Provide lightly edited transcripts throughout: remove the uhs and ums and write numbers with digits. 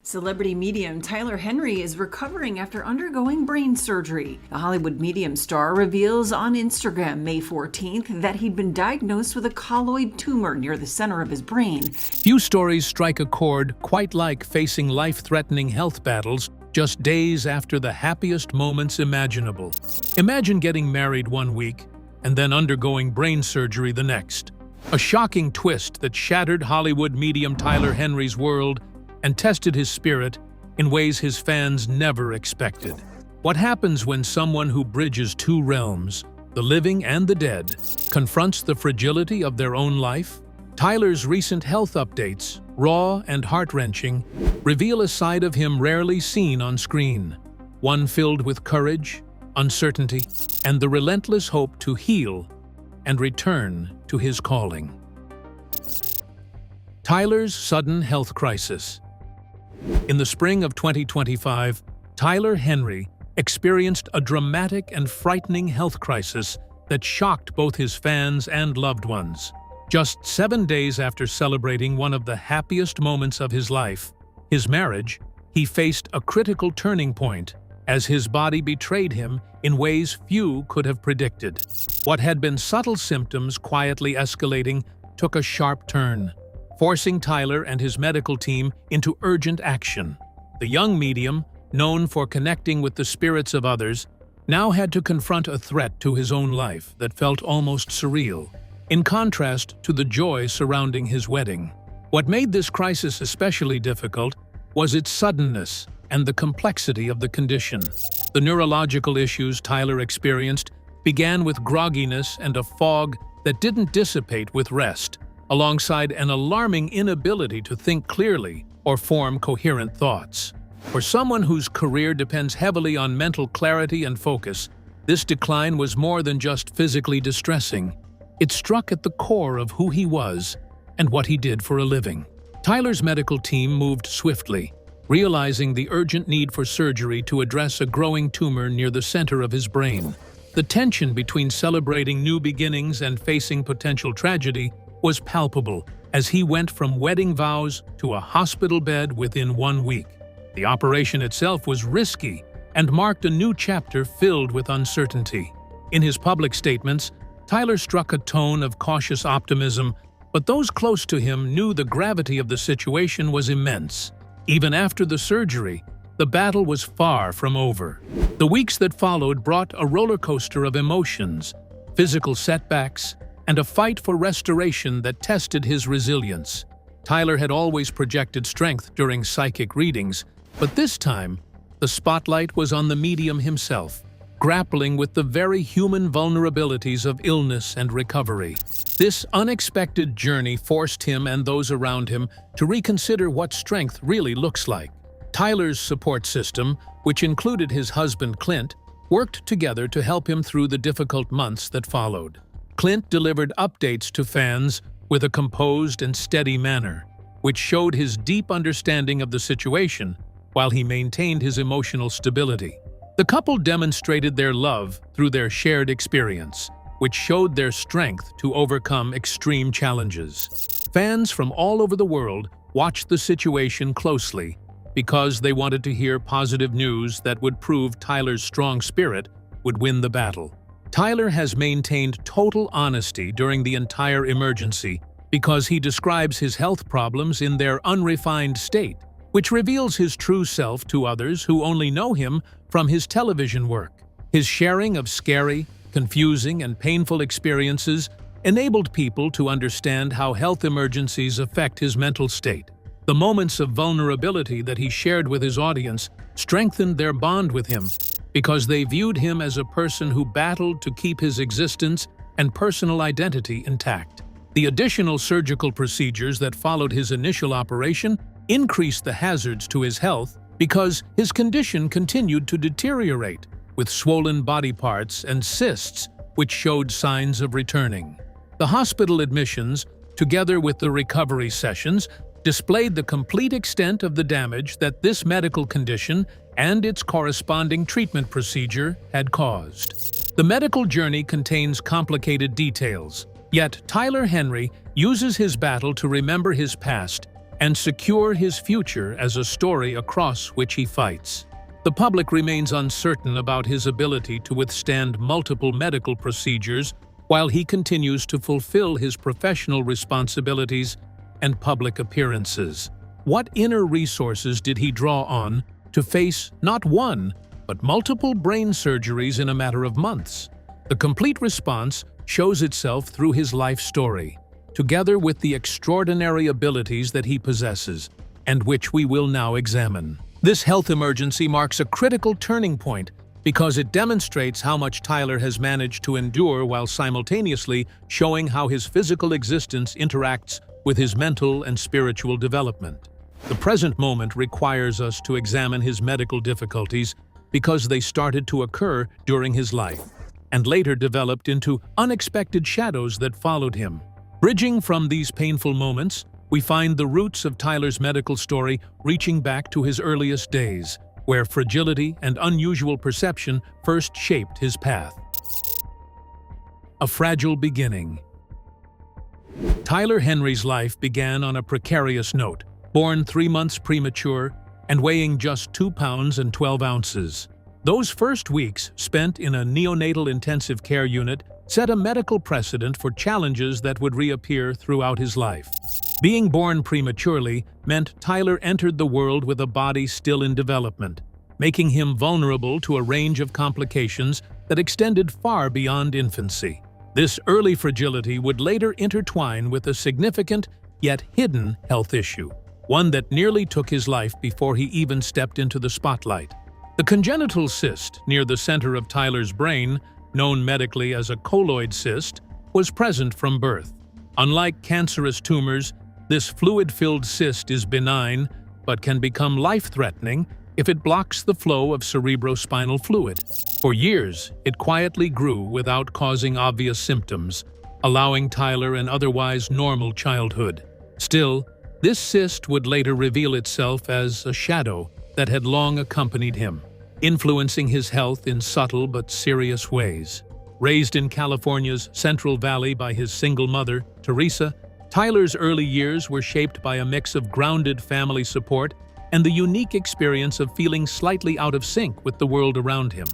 Celebrity medium Tyler Henry is recovering after undergoing brain surgery. The Hollywood medium star reveals on Instagram May 14th that he'd been diagnosed with a colloid tumor near the center of his brain. Few stories strike a chord quite like facing life-threatening health battles just days after the happiest moments imaginable. Imagine getting married one week and then undergoing brain surgery the next. A shocking twist that shattered Hollywood medium Tyler Henry's world and tested his spirit in ways his fans never expected. What happens when someone who bridges two realms, the living and the dead, confronts the fragility of their own life? Tyler's recent health updates, raw and heart-wrenching, reveal a side of him rarely seen on screen, one filled with courage, uncertainty, and the relentless hope to heal and return to his calling. Tyler's sudden health crisis. In the spring of 2025, Tyler Henry experienced a dramatic and frightening health crisis that shocked both his fans and loved ones. Just 7 days after celebrating one of the happiest moments of his life, his marriage, he faced a critical turning point as his body betrayed him in ways few could have predicted. What had been subtle symptoms quietly escalating took a sharp turn, forcing Tyler and his medical team into urgent action. The young medium, known for connecting with the spirits of others, now had to confront a threat to his own life that felt almost surreal, in contrast to the joy surrounding his wedding. What made this crisis especially difficult was its suddenness and the complexity of the condition. The neurological issues Tyler experienced began with grogginess and a fog that didn't dissipate with rest, alongside an alarming inability to think clearly or form coherent thoughts. For someone whose career depends heavily on mental clarity and focus, this decline was more than just physically distressing. It struck at the core of who he was and what he did for a living. Tyler's medical team moved swiftly, realizing the urgent need for surgery to address a growing tumor near the center of his brain. The tension between celebrating new beginnings and facing potential tragedy was palpable as he went from wedding vows to a hospital bed within 1 week. The operation itself was risky and marked a new chapter filled with uncertainty. In his public statements, Tyler struck a tone of cautious optimism, but those close to him knew the gravity of the situation was immense. Even after the surgery, the battle was far from over. The weeks that followed brought a roller coaster of emotions, physical setbacks, and a fight for restoration that tested his resilience. Tyler had always projected strength during psychic readings, but this time, the spotlight was on the medium himself, grappling with the very human vulnerabilities of illness and recovery. This unexpected journey forced him and those around him to reconsider what strength really looks like. Tyler's support system, which included his husband Clint, worked together to help him through the difficult months that followed. Clint delivered updates to fans with a composed and steady manner, which showed his deep understanding of the situation while he maintained his emotional stability. The couple demonstrated their love through their shared experience, which showed their strength to overcome extreme challenges. Fans from all over the world watched the situation closely because they wanted to hear positive news that would prove Tyler's strong spirit would win the battle. Tyler has maintained total honesty during the entire emergency because he describes his health problems in their unrefined state, which reveals his true self to others who only know him from his television work. His sharing of scary, confusing, and painful experiences enabled people to understand how health emergencies affect his mental state. The moments of vulnerability that he shared with his audience strengthened their bond with him because they viewed him as a person who battled to keep his existence and personal identity intact. The additional surgical procedures that followed his initial operation increased the hazards to his health because his condition continued to deteriorate, with swollen body parts and cysts which showed signs of returning. The hospital admissions, together with the recovery sessions, displayed the complete extent of the damage that this medical condition and its corresponding treatment procedure had caused. The medical journey contains complicated details, yet Tyler Henry uses his battle to remember his past and secure his future as a story across which he fights. The public remains uncertain about his ability to withstand multiple medical procedures while he continues to fulfill his professional responsibilities and public appearances. What inner resources did he draw on to face not one, but multiple brain surgeries in a matter of months? The complete response shows itself through his life story, together with the extraordinary abilities that he possesses, and which we will now examine. This health emergency marks a critical turning point because it demonstrates how much Tyler has managed to endure while simultaneously showing how his physical existence interacts with his mental and spiritual development. The present moment requires us to examine his medical difficulties because they started to occur during his life and later developed into unexpected shadows that followed him. Bridging from these painful moments, we find the roots of Tyler's medical story reaching back to his earliest days, where fragility and unusual perception first shaped his path. A fragile beginning. Tyler Henry's life began on a precarious note, born 3 months premature and weighing just 2 pounds and 12 ounces. Those first weeks spent in a neonatal intensive care unit set a medical precedent for challenges that would reappear throughout his life. Being born prematurely meant Tyler entered the world with a body still in development, making him vulnerable to a range of complications that extended far beyond infancy. This early fragility would later intertwine with a significant, yet hidden, health issue, one that nearly took his life before he even stepped into the spotlight. The congenital cyst near the center of Tyler's brain, known medically as a colloid cyst, was present from birth. Unlike cancerous tumors, this fluid-filled cyst is benign but can become life-threatening if it blocks the flow of cerebrospinal fluid. For years, it quietly grew without causing obvious symptoms, allowing Tyler an otherwise normal childhood. Still, this cyst would later reveal itself as a shadow that had long accompanied him, influencing his health in subtle but serious ways. Raised in California's Central Valley by his single mother, Teresa, Tyler's early years were shaped by a mix of grounded family support and the unique experience of feeling slightly out of sync with the world around him.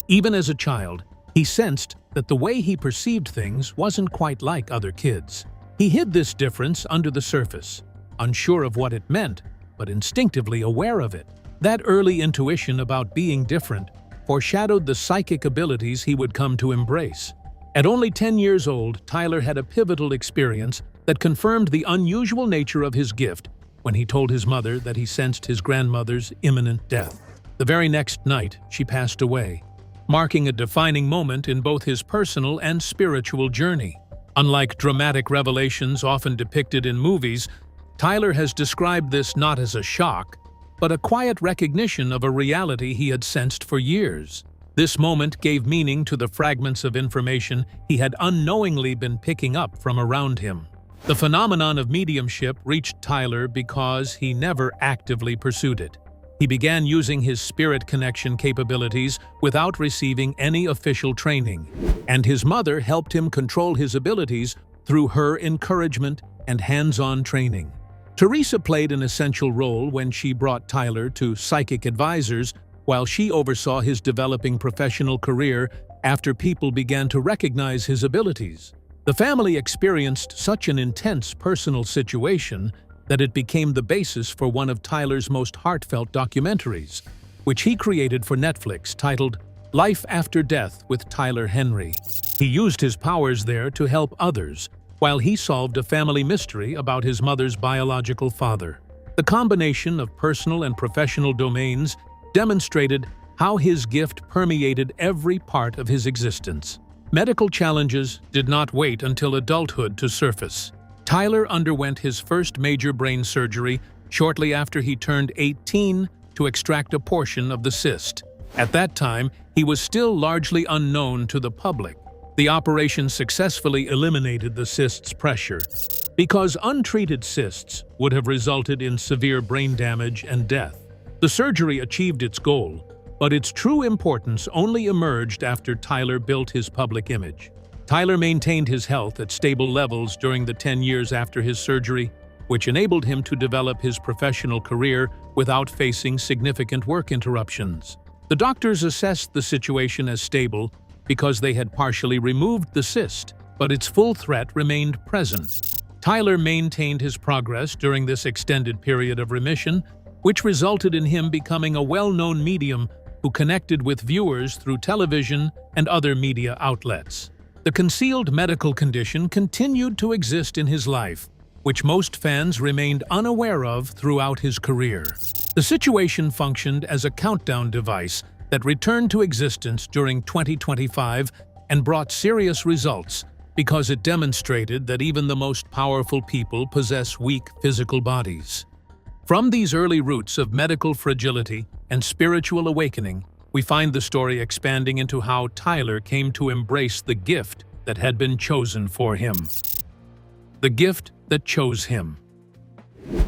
Even as a child, he sensed that the way he perceived things wasn't quite like other kids. He hid this difference under the surface, unsure of what it meant, but instinctively aware of it. That early intuition about being different foreshadowed the psychic abilities he would come to embrace. At only 10 years old, Tyler had a pivotal experience that confirmed the unusual nature of his gift when he told his mother that he sensed his grandmother's imminent death. The very next night, she passed away, marking a defining moment in both his personal and spiritual journey. Unlike dramatic revelations often depicted in movies, Tyler has described this not as a shock, but a quiet recognition of a reality he had sensed for years. This moment gave meaning to the fragments of information he had unknowingly been picking up from around him. The phenomenon of mediumship reached Tyler because he never actively pursued it. He began using his spirit connection capabilities without receiving any official training, and his mother helped him control his abilities through her encouragement and hands-on training. Teresa played an essential role when she brought Tyler to psychic advisors while she oversaw his developing professional career after people began to recognize his abilities. The family experienced such an intense personal situation that it became the basis for one of Tyler's most heartfelt documentaries, which he created for Netflix, titled Life After Death with Tyler Henry. He used his powers there to help others, while he solved a family mystery about his mother's biological father. The combination of personal and professional domains demonstrated how his gift permeated every part of his existence. Medical challenges did not wait until adulthood to surface. Tyler underwent his first major brain surgery shortly after he turned 18 to extract a portion of the cyst. At that time, he was still largely unknown to the public. The operation successfully eliminated the cyst's pressure, because untreated cysts would have resulted in severe brain damage and death. The surgery achieved its goal, but its true importance only emerged after Tyler built his public image. Tyler maintained his health at stable levels during the 10 years after his surgery, which enabled him to develop his professional career without facing significant work interruptions. The doctors assessed the situation as stable because they had partially removed the cyst, but its full threat remained present. Tyler maintained his progress during this extended period of remission, which resulted in him becoming a well-known medium who connected with viewers through television and other media outlets. The concealed medical condition continued to exist in his life, which most fans remained unaware of throughout his career. The situation functioned as a countdown device that returned to existence during 2025 and brought serious results because it demonstrated that even the most powerful people possess weak physical bodies. From these early roots of medical fragility and spiritual awakening, we find the story expanding into how Tyler came to embrace the gift that had been chosen for him. The gift that chose him.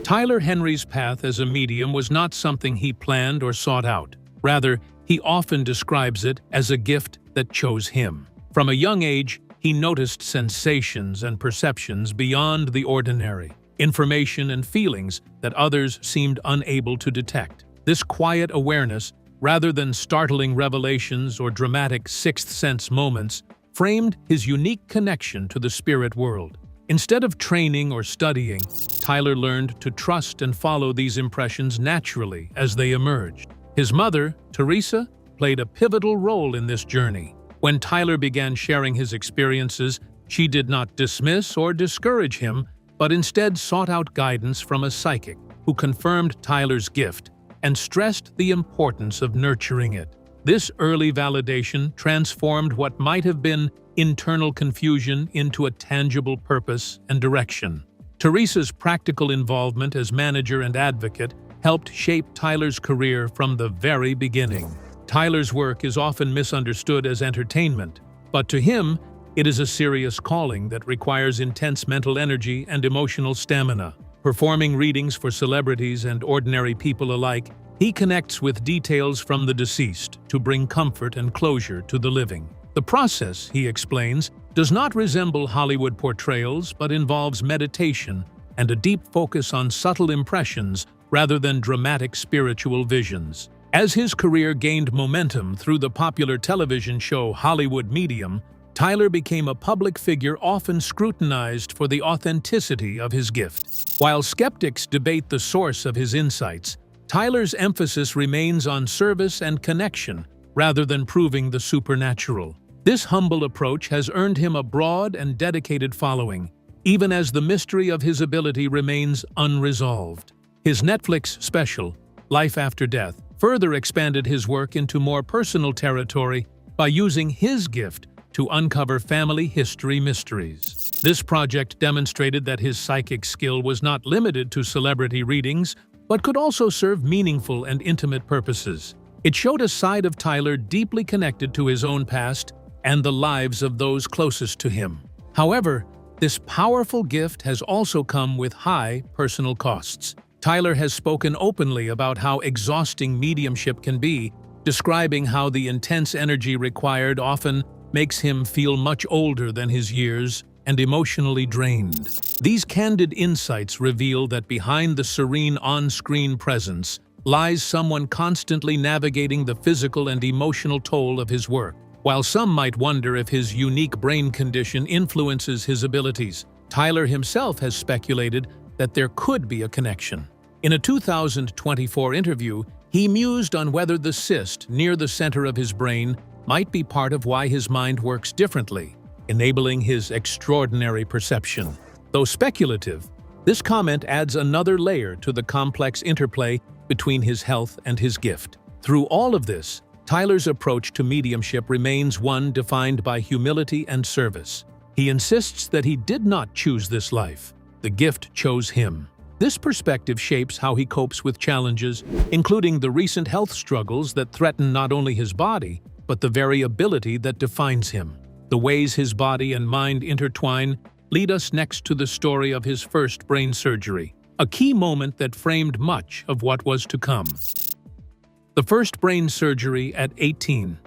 Tyler Henry's path as a medium was not something he planned or sought out. Rather, he often describes it as a gift that chose him. From a young age, he noticed sensations and perceptions beyond the ordinary, information and feelings that others seemed unable to detect. This quiet awareness, rather than startling revelations or dramatic sixth sense moments, framed his unique connection to the spirit world. Instead of training or studying, Tyler learned to trust and follow these impressions naturally as they emerged. His mother, Teresa, played a pivotal role in this journey. When Tyler began sharing his experiences, she did not dismiss or discourage him, but instead sought out guidance from a psychic who confirmed Tyler's gift and stressed the importance of nurturing it. This early validation transformed what might have been internal confusion into a tangible purpose and direction. Teresa's practical involvement as manager and advocate helped shape Tyler's career from the very beginning. Tyler's work is often misunderstood as entertainment, but to him, it is a serious calling that requires intense mental energy and emotional stamina. Performing readings for celebrities and ordinary people alike, he connects with details from the deceased to bring comfort and closure to the living. The process, he explains, does not resemble Hollywood portrayals but involves meditation and a deep focus on subtle impressions rather than dramatic spiritual visions. As his career gained momentum through the popular television show Hollywood Medium, Tyler became a public figure often scrutinized for the authenticity of his gift. While skeptics debate the source of his insights, Tyler's emphasis remains on service and connection rather than proving the supernatural. This humble approach has earned him a broad and dedicated following, even as the mystery of his ability remains unresolved. His Netflix special, Life After Death, further expanded his work into more personal territory by using his gift to uncover family history mysteries. This project demonstrated that his psychic skill was not limited to celebrity readings, but could also serve meaningful and intimate purposes. It showed a side of Tyler deeply connected to his own past and the lives of those closest to him. However, this powerful gift has also come with high personal costs. Tyler has spoken openly about how exhausting mediumship can be, describing how the intense energy required often makes him feel much older than his years and emotionally drained. These candid insights reveal that behind the serene on-screen presence lies someone constantly navigating the physical and emotional toll of his work. While some might wonder if his unique brain condition influences his abilities, Tyler himself has speculated that there could be a connection. In a 2024 interview, he mused on whether the cyst near the center of his brain might be part of why his mind works differently, enabling his extraordinary perception. Though speculative, this comment adds another layer to the complex interplay between his health and his gift. Through all of this, Tyler's approach to mediumship remains one defined by humility and service. He insists that he did not choose this life. The gift chose him. This perspective shapes how he copes with challenges, including the recent health struggles that threaten not only his body, but the very ability that defines him. The ways his body and mind intertwine lead us next to the story of his first brain surgery, a key moment that framed much of what was to come. The first brain surgery at 18.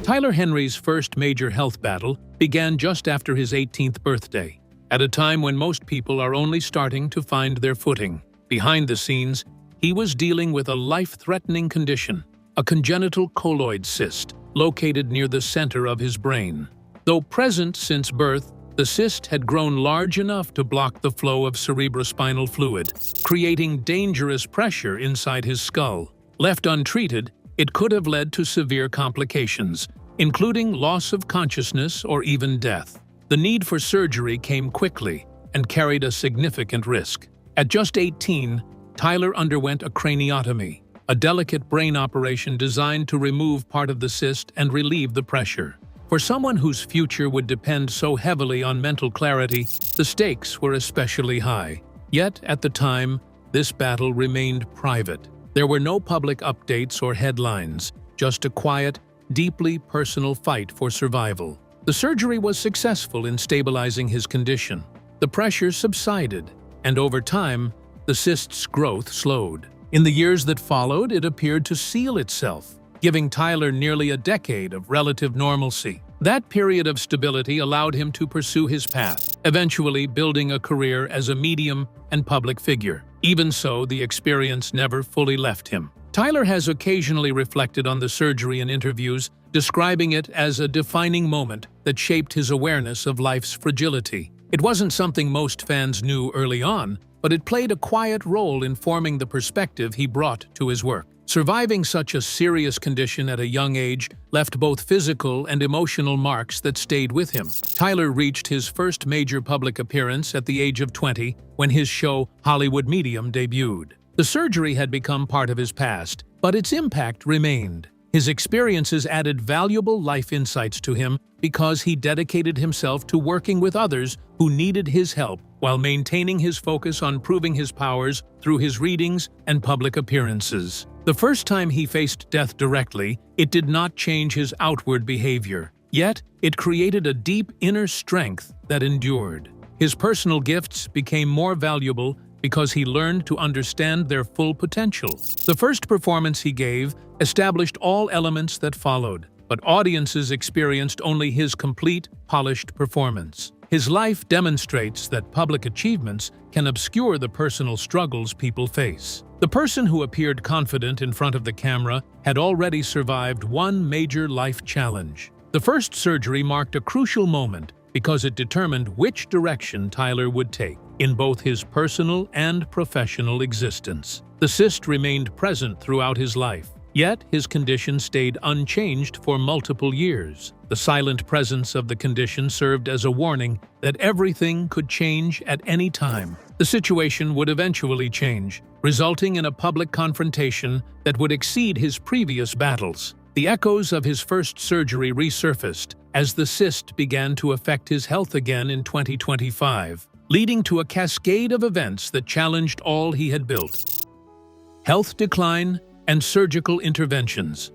Tyler Henry's first major health battle began just after his 18th birthday. at a time when most people are only starting to find their footing. Behind the scenes, he was dealing with a life-threatening condition, a congenital colloid cyst located near the center of his brain. Though present since birth, the cyst had grown large enough to block the flow of cerebrospinal fluid, creating dangerous pressure inside his skull. Left untreated, it could have led to severe complications, including loss of consciousness or even death. The need for surgery came quickly and carried a significant risk. At just 18, Tyler underwent a craniotomy, a delicate brain operation designed to remove part of the cyst and relieve the pressure. For someone whose future would depend so heavily on mental clarity, the stakes were especially high. Yet, at the time, this battle remained private. There were no public updates or headlines, just a quiet, deeply personal fight for survival. The surgery was successful in stabilizing his condition. The pressure subsided, and over time, the cyst's growth slowed. In the years that followed, it appeared to seal itself, giving Tyler nearly a decade of relative normalcy. That period of stability allowed him to pursue his path, eventually building a career as a medium and public figure. Even so, the experience never fully left him. Tyler has occasionally reflected on the surgery in interviews, describing it as a defining moment that shaped his awareness of life's fragility. It wasn't something most fans knew early on, but it played a quiet role in forming the perspective he brought to his work. Surviving such a serious condition at a young age left both physical and emotional marks that stayed with him. Tyler reached his first major public appearance at the age of 20 when his show Hollywood Medium debuted. The surgery had become part of his past, but its impact remained. His experiences added valuable life insights to him because he dedicated himself to working with others who needed his help while maintaining his focus on proving his powers through his readings and public appearances. The first time he faced death directly, it did not change his outward behavior. Yet, it created a deep inner strength that endured. His personal gifts became more valuable because he learned to understand their full potential. The first performance he gave established all elements that followed, but audiences experienced only his complete, polished performance. His life demonstrates that public achievements can obscure the personal struggles people face. The person who appeared confident in front of the camera had already survived one major life challenge. The first surgery marked a crucial moment because it determined which direction Tyler would take in both his personal and professional existence. The cyst remained present throughout his life, yet his condition stayed unchanged for multiple years. The silent presence of the condition served as a warning that everything could change at any time. The situation would eventually change, resulting in a public confrontation that would exceed his previous battles. The echoes of his first surgery resurfaced as the cyst began to affect his health again in 2025, leading to a cascade of events that challenged all he had built. Health decline and surgical interventions.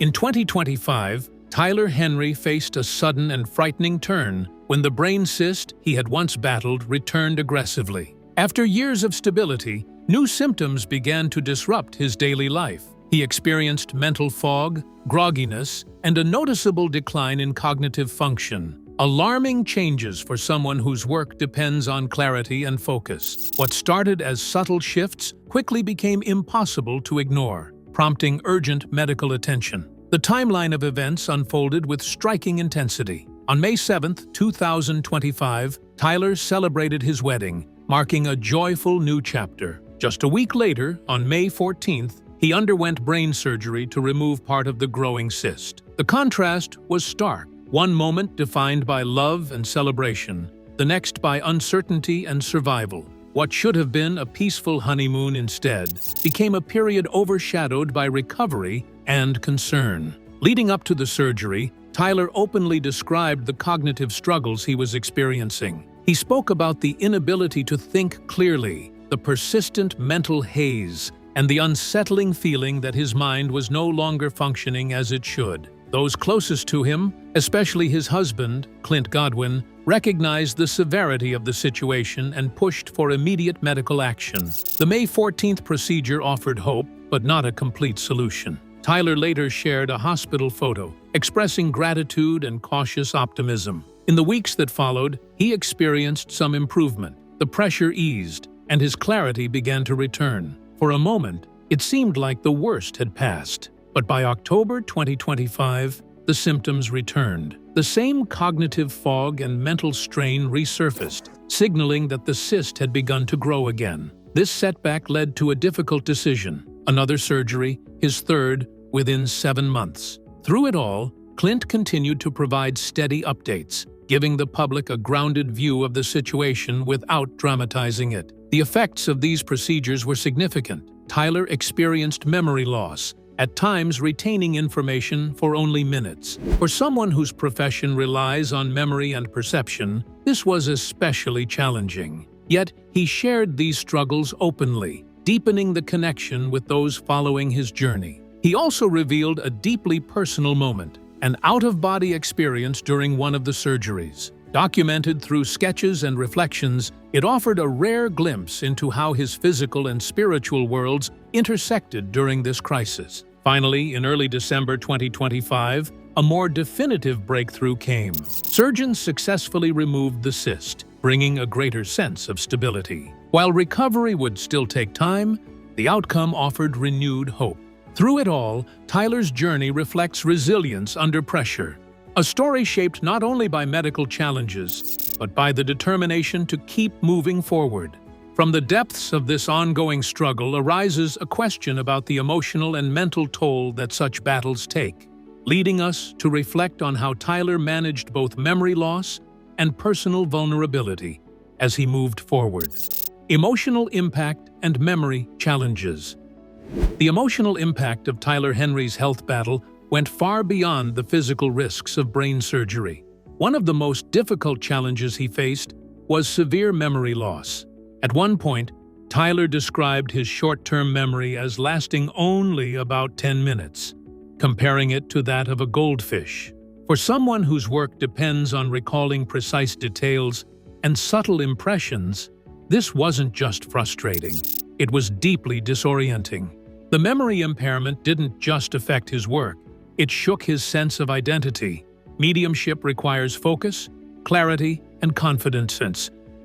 In 2025, Tyler Henry faced a sudden and frightening turn when the brain cyst he had once battled returned aggressively. After years of stability, new symptoms began to disrupt his daily life. He experienced mental fog, grogginess, and a noticeable decline in cognitive function. Alarming changes for someone whose work depends on clarity and focus. What started as subtle shifts quickly became impossible to ignore, prompting urgent medical attention. The timeline of events unfolded with striking intensity. On May 7, 2025, Tyler celebrated his wedding, marking a joyful new chapter. Just a week later, on May 14th, he underwent brain surgery to remove part of the growing cyst. The contrast was stark. One moment defined by love and celebration, the next by uncertainty and survival. What should have been a peaceful honeymoon instead became a period overshadowed by recovery and concern. Leading up to the surgery, Tyler openly described the cognitive struggles he was experiencing. He spoke about the inability to think clearly, the persistent mental haze, and the unsettling feeling that his mind was no longer functioning as it should. Those closest to him, especially his husband, Clint Godwin, recognized the severity of the situation and pushed for immediate medical action. The May 14th procedure offered hope, but not a complete solution. Tyler later shared a hospital photo, expressing gratitude and cautious optimism. In the weeks that followed, he experienced some improvement. The pressure eased, and his clarity began to return. For a moment, it seemed like the worst had passed. But by October 2025, the symptoms returned. The same cognitive fog and mental strain resurfaced, signaling that the cyst had begun to grow again. This setback led to a difficult decision: another surgery, his third, within 7 months. Through it all, Clint continued to provide steady updates, giving the public a grounded view of the situation without dramatizing it. The effects of these procedures were significant. Tyler experienced memory loss, at times retaining information for only minutes. For someone whose profession relies on memory and perception, this was especially challenging. Yet, he shared these struggles openly, deepening the connection with those following his journey. He also revealed a deeply personal moment, an out-of-body experience during one of the surgeries. Documented through sketches and reflections, it offered a rare glimpse into how his physical and spiritual worlds intersected during this crisis. Finally, in early December 2025, a more definitive breakthrough came. Surgeons successfully removed the cyst, bringing a greater sense of stability. While recovery would still take time, the outcome offered renewed hope. Through it all, Tyler's journey reflects resilience under pressure, a story shaped not only by medical challenges, but by the determination to keep moving forward. From the depths of this ongoing struggle arises a question about the emotional and mental toll that such battles take, leading us to reflect on how Tyler managed both memory loss and personal vulnerability as he moved forward. Emotional impact and memory challenges. The emotional impact of Tyler Henry's health battle went far beyond the physical risks of brain surgery. One of the most difficult challenges he faced was severe memory loss. At one point, Tyler described his short-term memory as lasting only about 10 minutes, comparing it to that of a goldfish. For someone whose work depends on recalling precise details and subtle impressions, this wasn't just frustrating. It was deeply disorienting. The memory impairment didn't just affect his work, it shook his sense of identity. Mediumship requires focus, clarity, and confidence,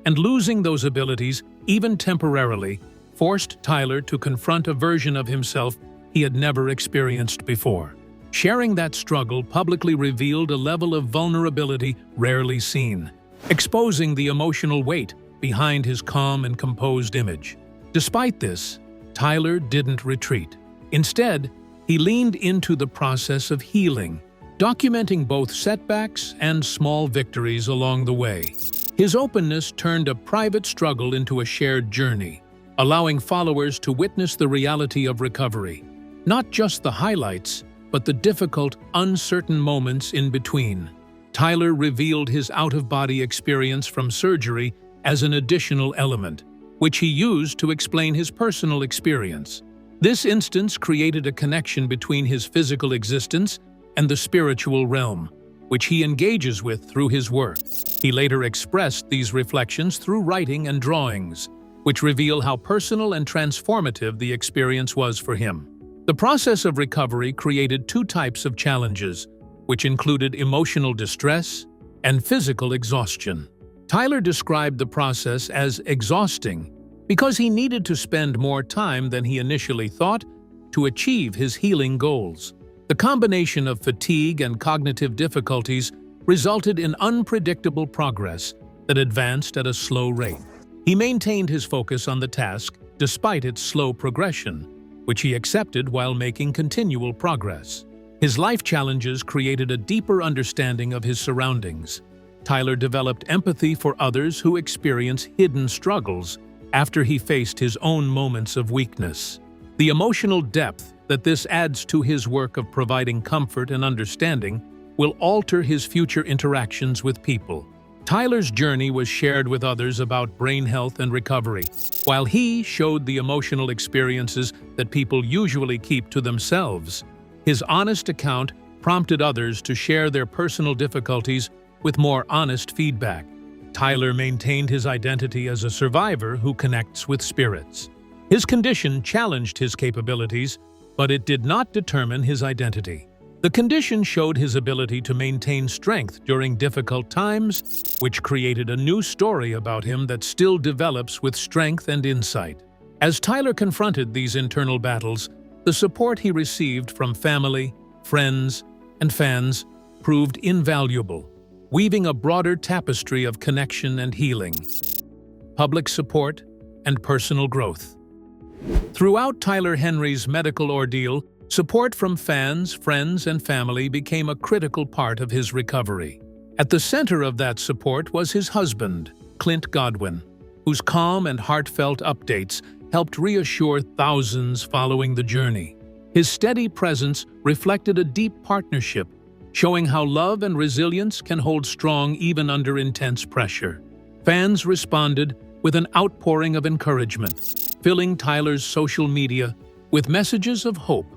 and losing those abilities, even temporarily, forced Tyler to confront a version of himself he had never experienced before. Sharing that struggle publicly revealed a level of vulnerability rarely seen, exposing the emotional weight behind his calm and composed image. Despite this, Tyler didn't retreat. Instead, he leaned into the process of healing, documenting both setbacks and small victories along the way. His openness turned a private struggle into a shared journey, allowing followers to witness the reality of recovery, not just the highlights, but the difficult, uncertain moments in between. Tyler revealed his out-of-body experience from surgery as an additional element, which he used to explain his personal experience. This instance created a connection between his physical existence and the spiritual realm, which he engages with through his work. He later expressed these reflections through writing and drawings, which reveal how personal and transformative the experience was for him. The process of recovery created two types of challenges, which included emotional distress and physical exhaustion. Tyler described the process as exhausting because he needed to spend more time than he initially thought to achieve his healing goals. The combination of fatigue and cognitive difficulties resulted in unpredictable progress that advanced at a slow rate. He maintained his focus on the task despite its slow progression, which he accepted while making continual progress. His life challenges created a deeper understanding of his surroundings. Tyler developed empathy for others who experience hidden struggles after he faced his own moments of weakness. The emotional depth that this adds to his work of providing comfort and understanding will alter his future interactions with people. Tyler's journey was shared with others about brain health and recovery, while he showed the emotional experiences that people usually keep to themselves. His honest account prompted others to share their personal difficulties with more honest feedback. Tyler maintained his identity as a survivor who connects with spirits. His condition challenged his capabilities, but it did not determine his identity. The condition showed his ability to maintain strength during difficult times, which created a new story about him that still develops with strength and insight. As Tyler confronted these internal battles, the support he received from family, friends, and fans proved invaluable, weaving a broader tapestry of connection and healing, public support, and personal growth. Throughout Tyler Henry's medical ordeal, support from fans, friends, and family became a critical part of his recovery. At the center of that support was his husband, Clint Godwin, whose calm and heartfelt updates helped reassure thousands following the journey. His steady presence reflected a deep partnership, showing how love and resilience can hold strong even under intense pressure. Fans responded with an outpouring of encouragement, filling Tyler's social media with messages of hope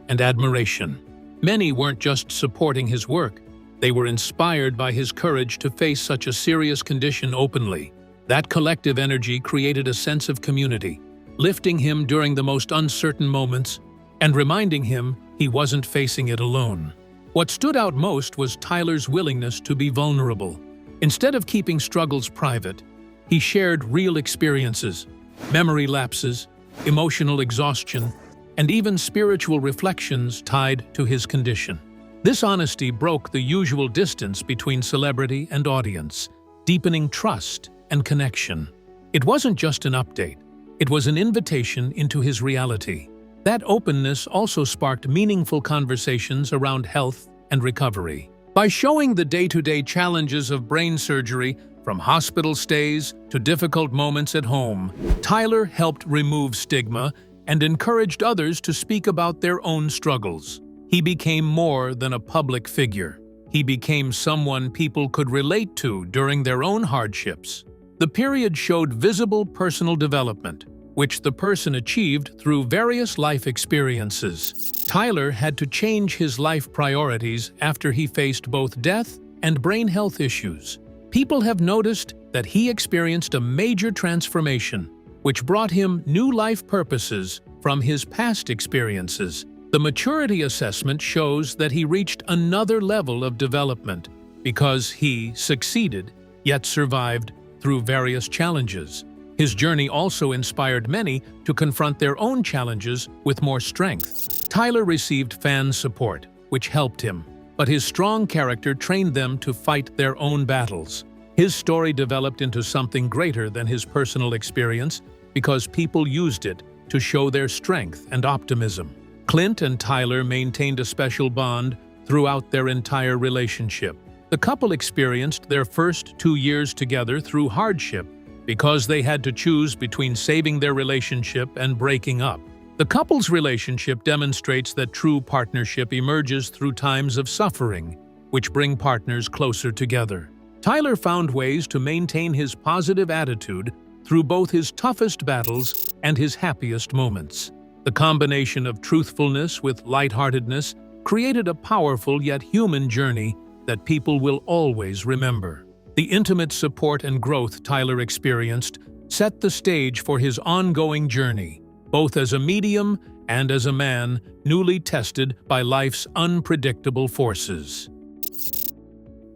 and admiration. Many weren't just supporting his work, they were inspired by his courage to face such a serious condition openly. That collective energy created a sense of community, lifting him during the most uncertain moments and reminding him he wasn't facing it alone. What stood out most was Tyler's willingness to be vulnerable. Instead of keeping struggles private, he shared real experiences, memory lapses, emotional exhaustion, and even spiritual reflections tied to his condition. This honesty broke the usual distance between celebrity and audience, deepening trust and connection. It wasn't just an update, it was an invitation into his reality. That openness also sparked meaningful conversations around health and recovery. By showing the day-to-day challenges of brain surgery, from hospital stays to difficult moments at home, Tyler helped remove stigma and encouraged others to speak about their own struggles. He became more than a public figure. He became someone people could relate to during their own hardships. The period showed visible personal development, which the person achieved through various life experiences. Tyler had to change his life priorities after he faced both death and brain health issues. People have noticed that he experienced a major transformation, which brought him new life purposes from his past experiences. The maturity assessment shows that he reached another level of development because he succeeded, yet survived through various challenges. His journey also inspired many to confront their own challenges with more strength. Tyler received fan support, which helped him, but his strong character trained them to fight their own battles. His story developed into something greater than his personal experience because people used it to show their strength and optimism. Clint and Tyler maintained a special bond throughout their entire relationship. The couple experienced their first 2 years together through hardship because they had to choose between saving their relationship and breaking up. The couple's relationship demonstrates that true partnership emerges through times of suffering, which bring partners closer together. Tyler found ways to maintain his positive attitude through both his toughest battles and his happiest moments. The combination of truthfulness with lightheartedness created a powerful yet human journey that people will always remember. The intimate support and growth Tyler experienced set the stage for his ongoing journey, both as a medium and as a man newly tested by life's unpredictable forces.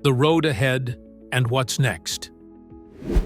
The road ahead and what's next.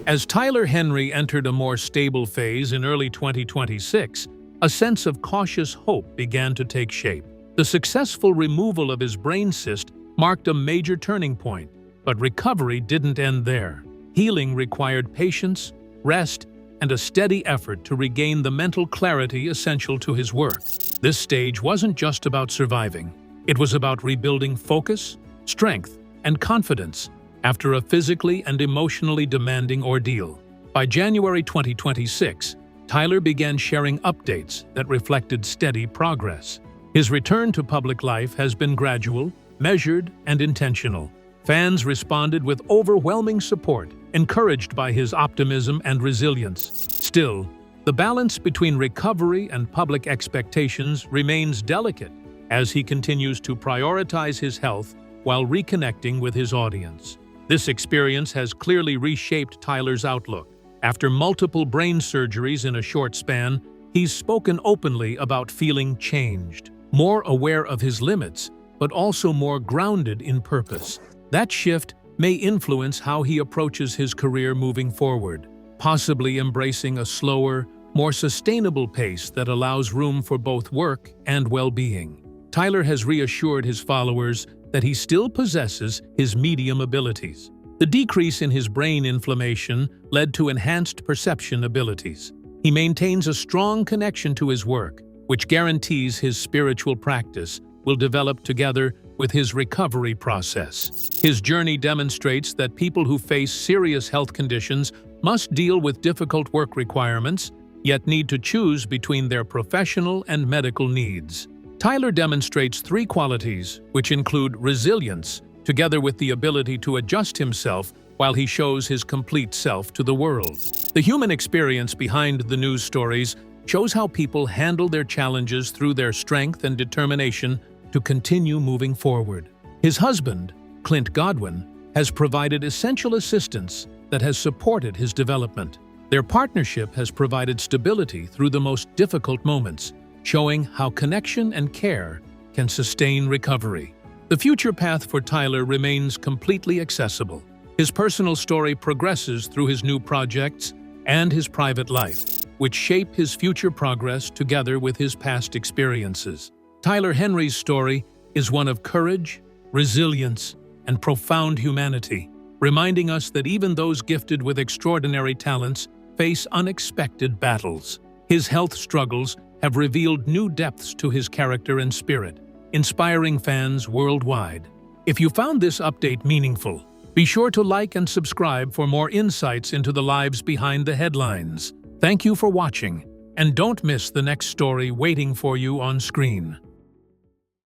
As Tyler Henry entered a more stable phase in early 2026, a sense of cautious hope began to take shape. The successful removal of his brain cyst marked a major turning point, but recovery didn't end there. Healing required patience, rest, and a steady effort to regain the mental clarity essential to his work. This stage wasn't just about surviving. It was about rebuilding focus, strength, and confidence after a physically and emotionally demanding ordeal. By January 2026, Tyler began sharing updates that reflected steady progress. His return to public life has been gradual, measured, and intentional. Fans responded with overwhelming support, encouraged by his optimism and resilience. Still, the balance between recovery and public expectations remains delicate as he continues to prioritize his health while reconnecting with his audience. This experience has clearly reshaped Tyler's outlook. After multiple brain surgeries in a short span, he's spoken openly about feeling changed, more aware of his limits, but also more grounded in purpose. That shift may influence how he approaches his career moving forward, possibly embracing a slower, more sustainable pace that allows room for both work and well-being. Tyler has reassured his followers that he still possesses his medium abilities. The decrease in his brain inflammation led to enhanced perception abilities. He maintains a strong connection to his work, which guarantees his spiritual practice will develop together with his recovery process. His journey demonstrates that people who face serious health conditions must deal with difficult work requirements, yet need to choose between their professional and medical needs. Tyler demonstrates three qualities, which include resilience, together with the ability to adjust himself while he shows his complete self to the world. The human experience behind the news stories shows how people handle their challenges through their strength and determination to continue moving forward. His husband, Clint Godwin, has provided essential assistance that has supported his development. Their partnership has provided stability through the most difficult moments, showing how connection and care can sustain recovery. The future path for Tyler remains completely accessible. His personal story progresses through his new projects and his private life, which shape his future progress together with his past experiences. Tyler Henry's story is one of courage, resilience, and profound humanity, reminding us that even those gifted with extraordinary talents face unexpected battles. His health struggles have revealed new depths to his character and spirit, inspiring fans worldwide. If you found this update meaningful, be sure to like and subscribe for more insights into the lives behind the headlines. Thank you for watching, and don't miss the next story waiting for you on screen.